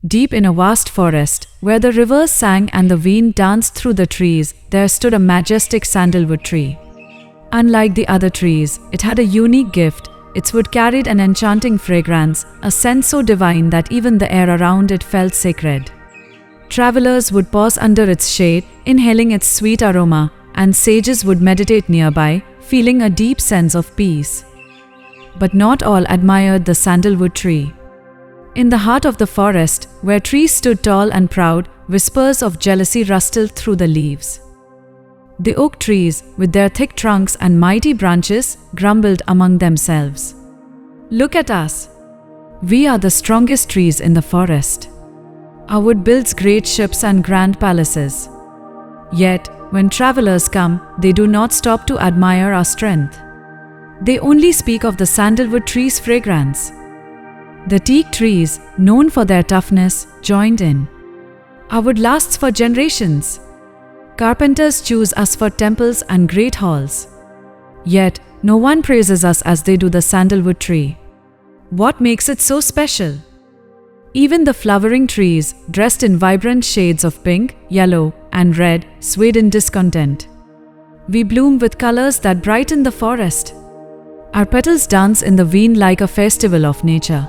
Deep in a vast forest, where the rivers sang and the wind danced through the trees, there stood a majestic sandalwood tree. Unlike the other trees, it had a unique gift. Its wood carried an enchanting fragrance, a scent so divine that even the air around it felt sacred. Travelers would pause under its shade, inhaling its sweet aroma, and sages would meditate nearby, feeling a deep sense of peace. But not all admired the sandalwood tree. In the heart of the forest, where trees stood tall and proud, whispers of jealousy rustled through the leaves. The oak trees, with their thick trunks and mighty branches, grumbled among themselves. "Look at us. We are the strongest trees in the forest. Our wood builds great ships and grand palaces. Yet, when travelers come, they do not stop to admire our strength. They only speak of the sandalwood tree's fragrance." The teak trees, known for their toughness, joined in. "Our wood lasts for generations. Carpenters choose us for temples and great halls. Yet, no one praises us as they do the sandalwood tree. What makes it so special?" Even the flowering trees, dressed in vibrant shades of pink, yellow, and red, swayed in discontent. "We bloom with colors that brighten the forest. Our petals dance in the wind like a festival of nature.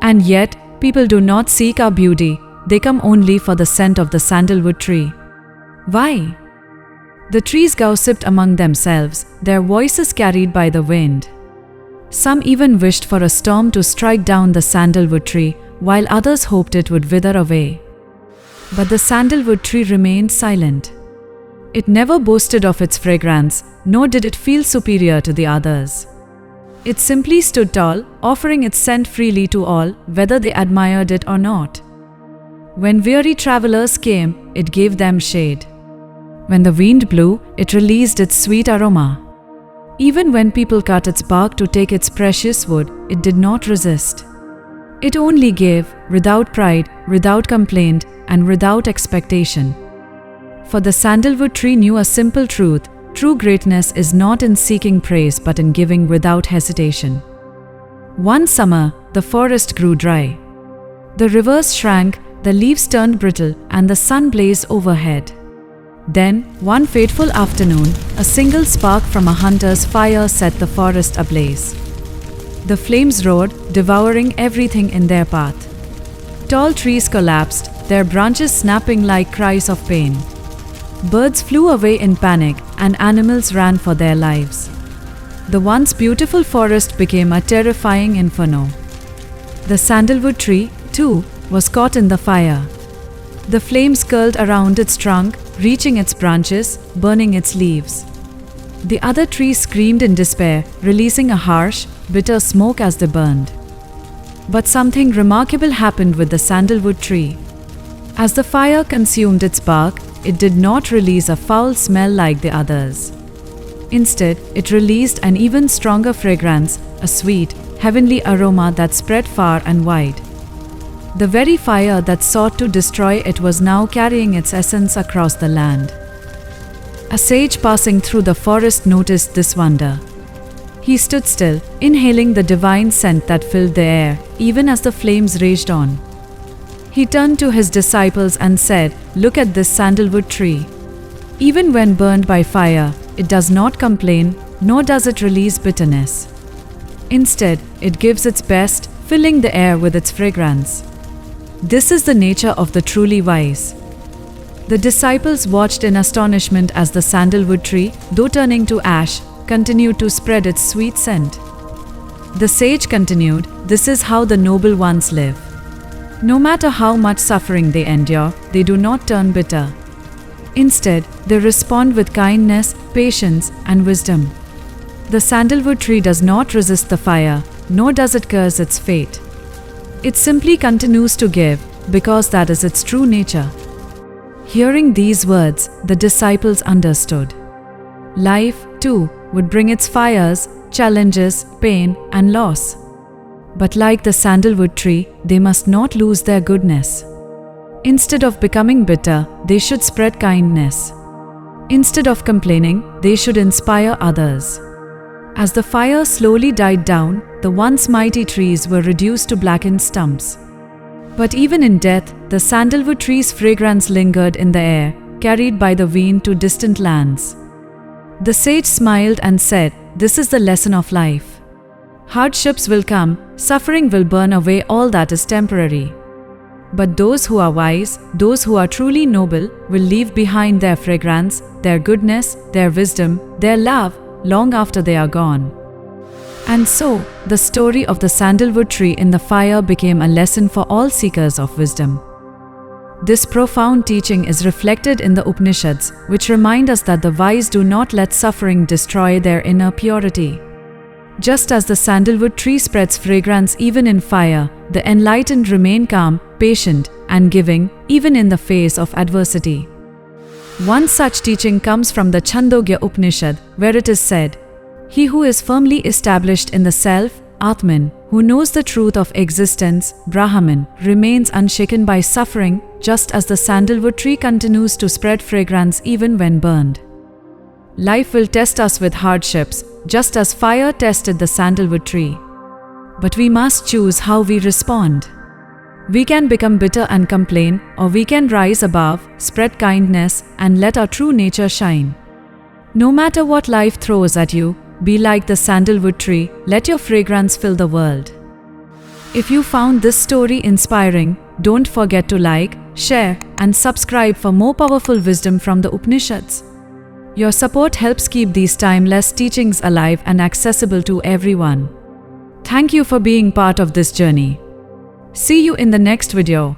And yet, people do not seek our beauty, they come only for the scent of the sandalwood tree. Why?" The trees gossiped among themselves, their voices carried by the wind. Some even wished for a storm to strike down the sandalwood tree, while others hoped it would wither away. But the sandalwood tree remained silent. It never boasted of its fragrance, nor did it feel superior to the others. It simply stood tall, offering its scent freely to all, whether they admired it or not. When weary travelers came, it gave them shade. When the wind blew, it released its sweet aroma. Even when people cut its bark to take its precious wood, it did not resist. It only gave, without pride, without complaint, and without expectation. For the sandalwood tree knew a simple truth: true greatness is not in seeking praise but in giving without hesitation. One summer, the forest grew dry. The rivers shrank, the leaves turned brittle, and the sun blazed overhead. Then, one fateful afternoon, a single spark from a hunter's fire set the forest ablaze. The flames roared, devouring everything in their path. Tall trees collapsed, their branches snapping like cries of pain. Birds flew away in panic, and animals ran for their lives. The once beautiful forest became a terrifying inferno. The sandalwood tree, too, was caught in the fire. The flames curled around its trunk, reaching its branches, burning its leaves. The other trees screamed in despair, releasing a harsh, bitter smoke as they burned. But something remarkable happened with the sandalwood tree. As the fire consumed its bark, it did not release a foul smell like the others. Instead, it released an even stronger fragrance, a sweet, heavenly aroma that spread far and wide. The very fire that sought to destroy it was now carrying its essence across the land. A sage passing through the forest noticed this wonder. He stood still, inhaling the divine scent that filled the air, even as the flames raged on. He turned to his disciples and said, "Look at this sandalwood tree. Even when burned by fire, it does not complain, nor does it release bitterness. Instead, it gives its best, filling the air with its fragrance. This is the nature of the truly wise." The disciples watched in astonishment as the sandalwood tree, though turning to ash, continued to spread its sweet scent. The sage continued, "This is how the noble ones live. No matter how much suffering they endure, they do not turn bitter. Instead, they respond with kindness, patience, and wisdom. The sandalwood tree does not resist the fire, nor does it curse its fate. It simply continues to give, because that is its true nature." Hearing these words, the disciples understood. Life, too, would bring its fires, challenges, pain, and loss. But like the sandalwood tree, they must not lose their goodness. Instead of becoming bitter, they should spread kindness. Instead of complaining, they should inspire others. As the fire slowly died down, the once mighty trees were reduced to blackened stumps. But even in death, the sandalwood tree's fragrance lingered in the air, carried by the wind to distant lands. The sage smiled and said, "This is the lesson of life. Hardships will come, suffering will burn away all that is temporary. But those who are wise, those who are truly noble, will leave behind their fragrance, their goodness, their wisdom, their love, long after they are gone." And so, the story of the sandalwood tree in the fire became a lesson for all seekers of wisdom. This profound teaching is reflected in the Upanishads, which remind us that the wise do not let suffering destroy their inner purity. Just as the sandalwood tree spreads fragrance even in fire, the enlightened remain calm, patient, and giving, even in the face of adversity. One such teaching comes from the Chandogya Upanishad, where it is said, "He who is firmly established in the self, Atman, who knows the truth of existence, Brahman, remains unshaken by suffering, just as the sandalwood tree continues to spread fragrance even when burned." Life will test us with hardships, just as fire tested the sandalwood tree. But we must choose how we respond. We can become bitter and complain, or we can rise above, spread kindness, and let our true nature shine. No matter what life throws at you, be like the sandalwood tree, let your fragrance fill the world. If you found this story inspiring, don't forget to like, share, and subscribe for more powerful wisdom from the Upanishads. Your support helps keep these timeless teachings alive and accessible to everyone. Thank you for being part of this journey. See you in the next video.